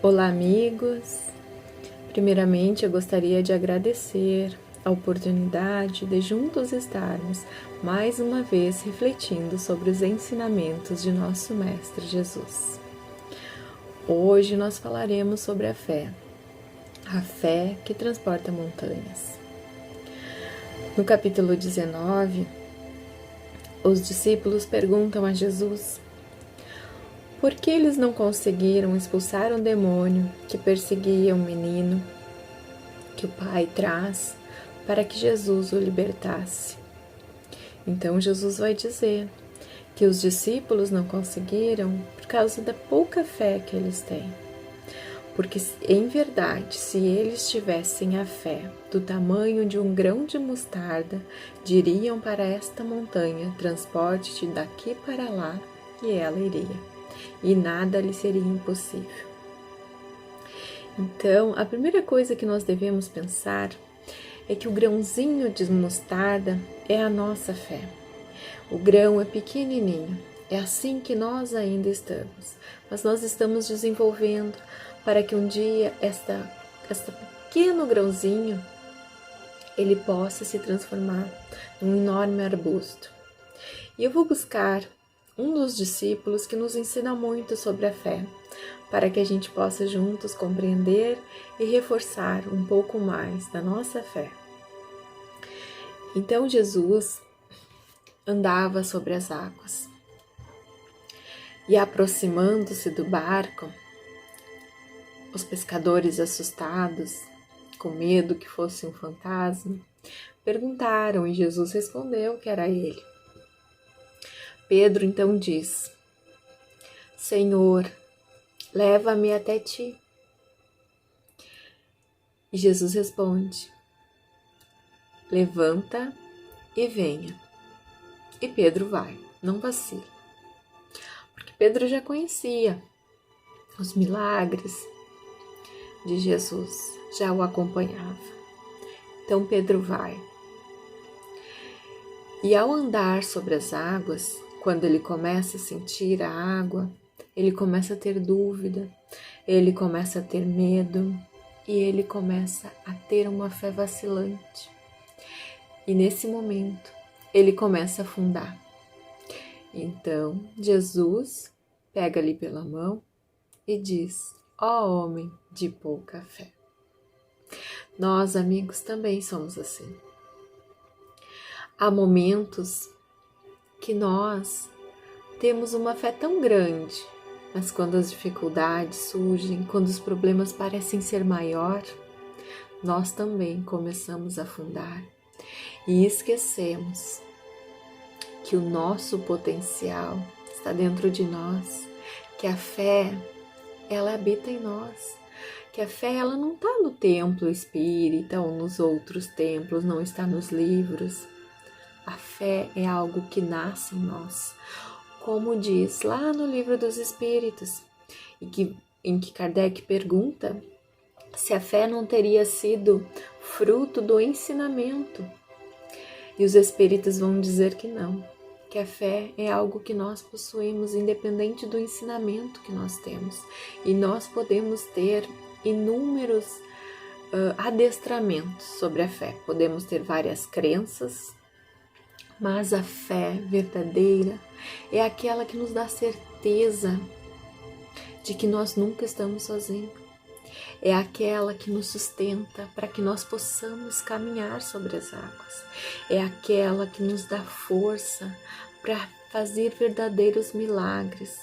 Olá, amigos! Primeiramente, eu gostaria de agradecer a oportunidade de juntos estarmos mais uma vez refletindo sobre os ensinamentos de nosso Mestre Jesus. Hoje nós falaremos sobre a fé que transporta montanhas. No capítulo 19, os discípulos perguntam a Jesus por que eles não conseguiram expulsar um demônio que perseguia um menino que o pai traz para que Jesus o libertasse. Então Jesus vai dizer que os discípulos não conseguiram por causa da pouca fé que eles têm. Porque, em verdade, se eles tivessem a fé do tamanho de um grão de mostarda, diriam para esta montanha: transporte-te daqui para lá, e ela iria. E nada lhe seria impossível. Então, a primeira coisa que nós devemos pensar é que o grãozinho de mostarda é a nossa fé. O grão é pequenininho, é assim que nós ainda estamos, mas nós estamos desenvolvendo para que um dia esta pequeno grãozinho ele possa se transformar num enorme arbusto. E eu vou buscar um dos discípulos que nos ensina muito sobre a fé, para que a gente possa juntos compreender e reforçar um pouco mais da nossa fé. Então Jesus andava sobre as águas e, aproximando-se do barco, os pescadores, assustados, com medo que fosse um fantasma, perguntaram e Jesus respondeu que era ele. Pedro então diz: Senhor, leva-me até ti. E Jesus responde: levanta e venha. E Pedro vai, não vacila. Porque Pedro já conhecia os milagres de Jesus, já o acompanhava. Então Pedro vai. E ao andar sobre as águas, quando ele começa a sentir a água, ele começa a ter dúvida, ele começa a ter medo e ele começa a ter uma fé vacilante. E nesse momento, ele começa a afundar. Então, Jesus pega-lhe pela mão e diz: ó homem de pouca fé. Nós, amigos, também somos assim. Há momentos que nós temos uma fé tão grande, mas quando as dificuldades surgem, quando os problemas parecem ser maior, nós também começamos a afundar e esquecemos que o nosso potencial está dentro de nós, que a fé, ela habita em nós, que a fé, ela não está no templo espírita ou nos outros templos, não está nos livros. A fé é algo que nasce em nós, como diz lá no Livro dos Espíritos, em que Kardec pergunta se a fé não teria sido fruto do ensinamento. E os espíritos vão dizer que não, que a fé é algo que nós possuímos independente do ensinamento que nós temos. E nós podemos ter inúmeros adestramentos sobre a fé. Podemos ter várias crenças, mas a fé verdadeira é aquela que nos dá certeza de que nós nunca estamos sozinhos. É aquela que nos sustenta para que nós possamos caminhar sobre as águas. É aquela que nos dá força para fazer verdadeiros milagres.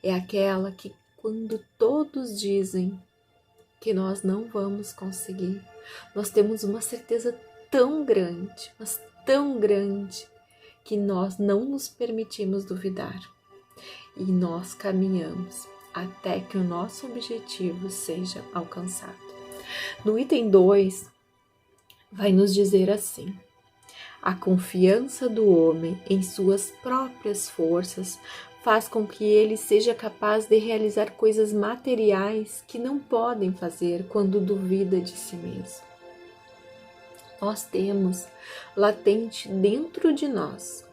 É aquela que, quando todos dizem que nós não vamos conseguir, nós temos uma certeza tão grande, mas tão grande, que nós não nos permitimos duvidar. E nós caminhamos até que o nosso objetivo seja alcançado. No item 2, vai nos dizer assim: a confiança do homem em suas próprias forças faz com que ele seja capaz de realizar coisas materiais que não podem fazer quando duvida de si mesmo. Nós temos latente dentro de nós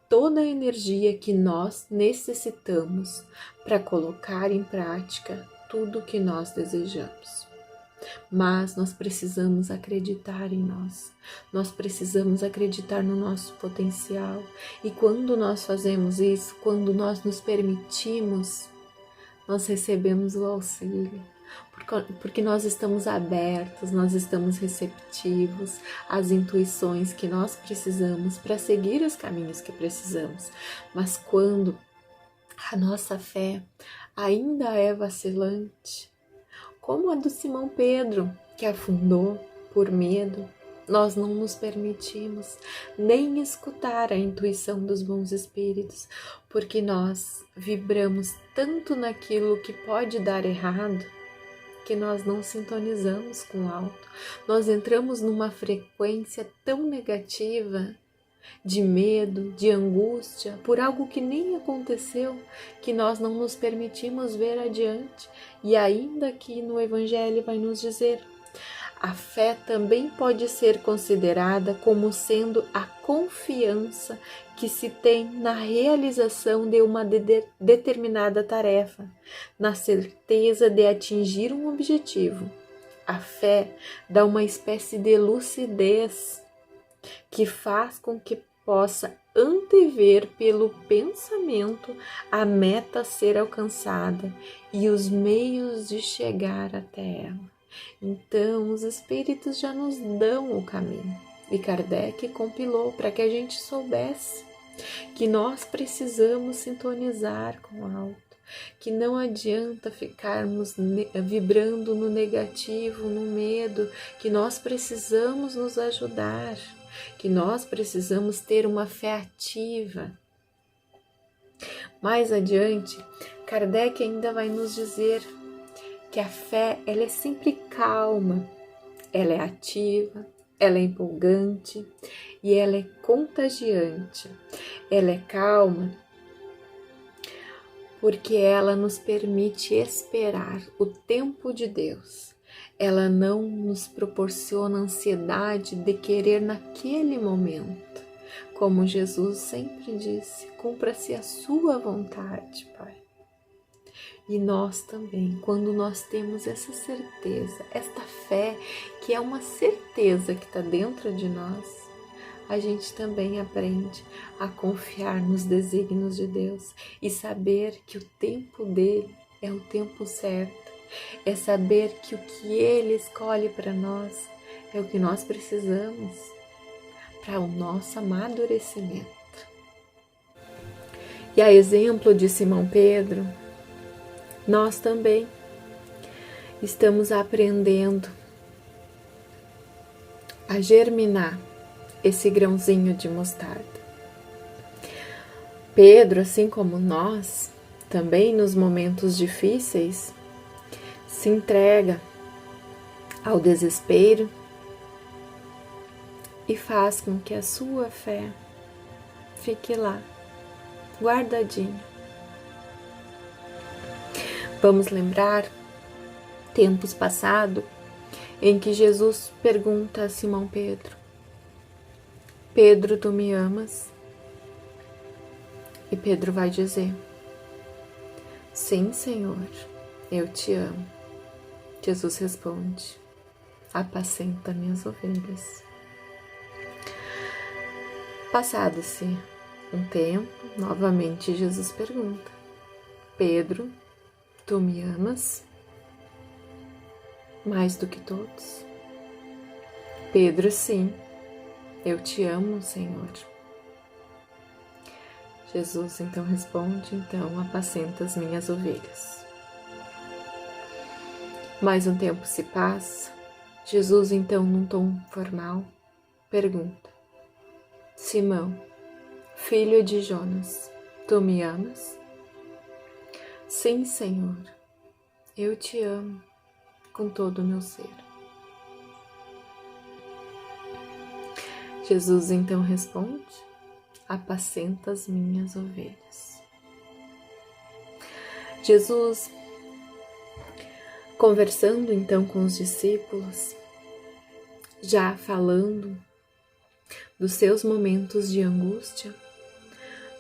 toda a energia que nós necessitamos para colocar em prática tudo o que nós desejamos. Mas nós precisamos acreditar em nós precisamos acreditar no nosso potencial. E quando nós fazemos isso, quando nós nos permitimos, nós recebemos o auxílio, porque nós estamos abertos, nós estamos receptivos às intuições que nós precisamos para seguir os caminhos que precisamos. Mas quando a nossa fé ainda é vacilante, como a do Simão Pedro, que afundou por medo, nós não nos permitimos nem escutar a intuição dos bons espíritos, porque nós vibramos tanto naquilo que pode dar errado, que nós não sintonizamos com o alto. Nós entramos numa frequência tão negativa, de medo, de angústia, por algo que nem aconteceu, que nós não nos permitimos ver adiante. E ainda que no Evangelho vai nos dizer, a fé também pode ser considerada como sendo a confiança que se tem na realização de uma determinada tarefa, na certeza de atingir um objetivo. A fé dá uma espécie de lucidez que faz com que possa antever pelo pensamento a meta a ser alcançada e os meios de chegar até ela. Então, os espíritos já nos dão o caminho. E Kardec compilou para que a gente soubesse que nós precisamos sintonizar com o alto, que não adianta ficarmos vibrando no negativo, no medo, que nós precisamos nos ajudar, que nós precisamos ter uma fé ativa. Mais adiante, Kardec ainda vai nos dizer que a fé, ela é sempre calma, ela é ativa, ela é empolgante e ela é contagiante. Ela é calma porque ela nos permite esperar o tempo de Deus. Ela não nos proporciona ansiedade de querer naquele momento. Como Jesus sempre disse, cumpra-se a sua vontade, Pai. E nós também, quando nós temos essa certeza, esta fé, que é uma certeza que está dentro de nós, a gente também aprende a confiar nos desígnios de Deus e saber que o tempo dele é o tempo certo, é saber que o que ele escolhe para nós é o que nós precisamos para o nosso amadurecimento. E a exemplo de Simão Pedro, nós também estamos aprendendo a germinar esse grãozinho de mostarda. Pedro, assim como nós, também nos momentos difíceis, se entrega ao desespero e faz com que a sua fé fique lá, guardadinha. Vamos lembrar tempos passados em que Jesus pergunta a Simão Pedro: Pedro, tu me amas? E Pedro vai dizer: sim, Senhor, eu te amo. Jesus responde: apacenta minhas ovelhas. Passado-se um tempo, novamente Jesus pergunta: Pedro, tu me amas mais do que todos? Pedro, sim, eu te amo, Senhor. Jesus então responde: então apacenta as minhas ovelhas. Mais um tempo se passa. Jesus então, num tom formal, pergunta: Simão, filho de Jonas, tu me amas? Sim, Senhor, eu te amo com todo o meu ser. Jesus então responde: apacenta as minhas ovelhas. Jesus, conversando então com os discípulos, já falando dos seus momentos de angústia,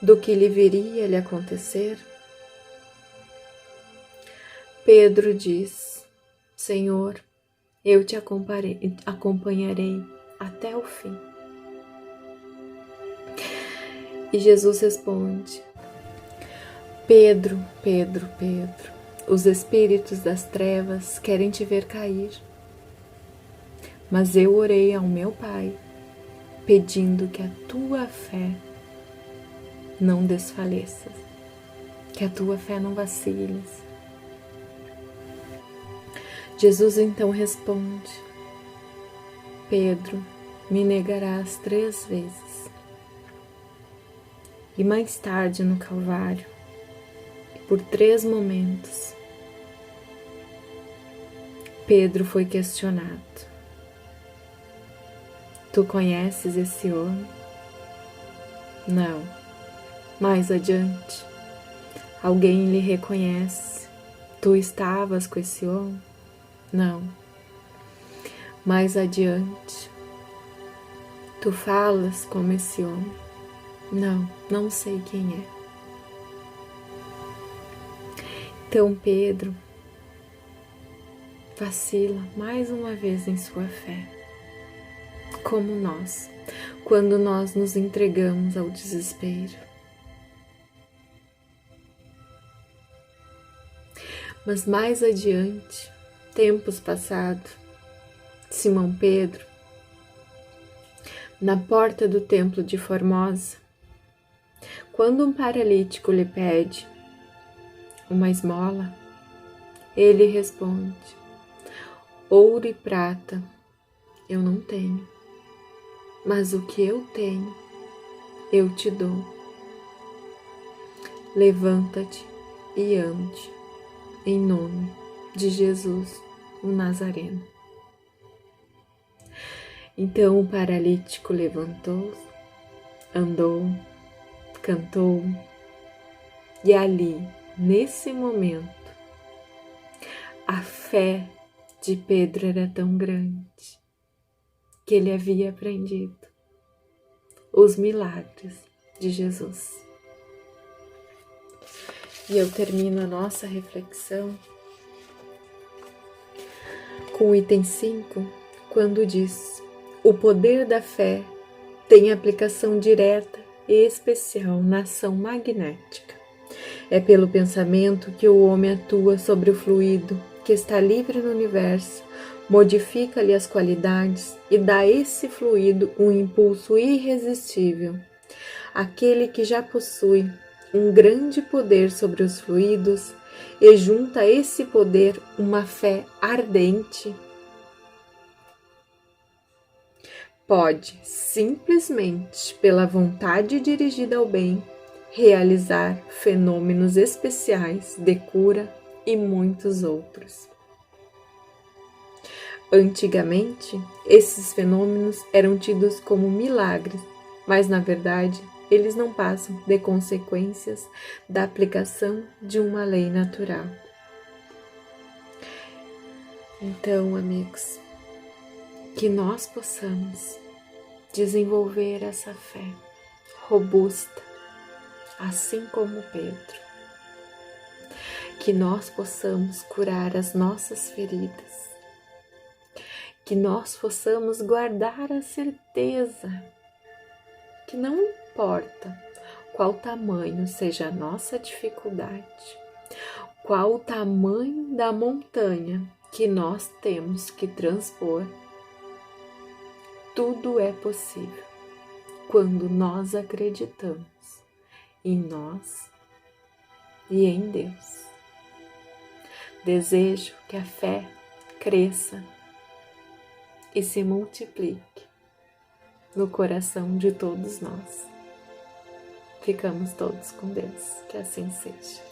do que lhe viria a lhe acontecer, Pedro diz: Senhor, eu te acompanharei até o fim. E Jesus responde: Pedro, Pedro, Pedro, os espíritos das trevas querem te ver cair. Mas eu orei ao meu Pai, pedindo que a tua fé não desfaleça, que a tua fé não vacile. Jesus então responde: Pedro, me negarás 3 vezes. E mais tarde no Calvário, por 3 momentos, Pedro foi questionado: Tu conheces esse homem? Não. Mais adiante, alguém lhe reconhece: Tu estavas com esse homem? Não. Mais adiante, tu falas como esse homem? Não, não sei quem é. Então Pedro vacila mais uma vez em sua fé, como nós, quando nós nos entregamos ao desespero. Mas mais adiante, tempos passados, Simão Pedro, na porta do templo de Formosa, quando um paralítico lhe pede uma esmola, ele responde: Ouro e prata eu não tenho, mas o que eu tenho eu te dou. Levanta-te e ande, em nome de Jesus, o Nazareno. Então o paralítico levantou, andou, cantou, e ali, nesse momento, a fé de Pedro era tão grande que ele havia aprendido os milagres de Jesus. E eu termino a nossa reflexão com o item 5, quando diz: o poder da fé tem aplicação direta e especial na ação magnética. É pelo pensamento que o homem atua sobre o fluido que está livre no universo, modifica-lhe as qualidades e dá a esse fluido um impulso irresistível. Aquele que já possui um grande poder sobre os fluidos e junta a esse poder uma fé ardente, pode, simplesmente pela vontade dirigida ao bem, realizar fenômenos especiais de cura e muitos outros. Antigamente, esses fenômenos eram tidos como milagres, mas na verdade eles não passam de consequências da aplicação de uma lei natural. Então, amigos, que nós possamos desenvolver essa fé robusta, assim como Pedro. Que nós possamos curar as nossas feridas. Que nós possamos guardar a certeza que não importa qual tamanho seja a nossa dificuldade, qual o tamanho da montanha que nós temos que transpor, tudo é possível quando nós acreditamos em nós e em Deus. Desejo que a fé cresça e se multiplique no coração de todos nós. Ficamos todos com Deus, que assim seja.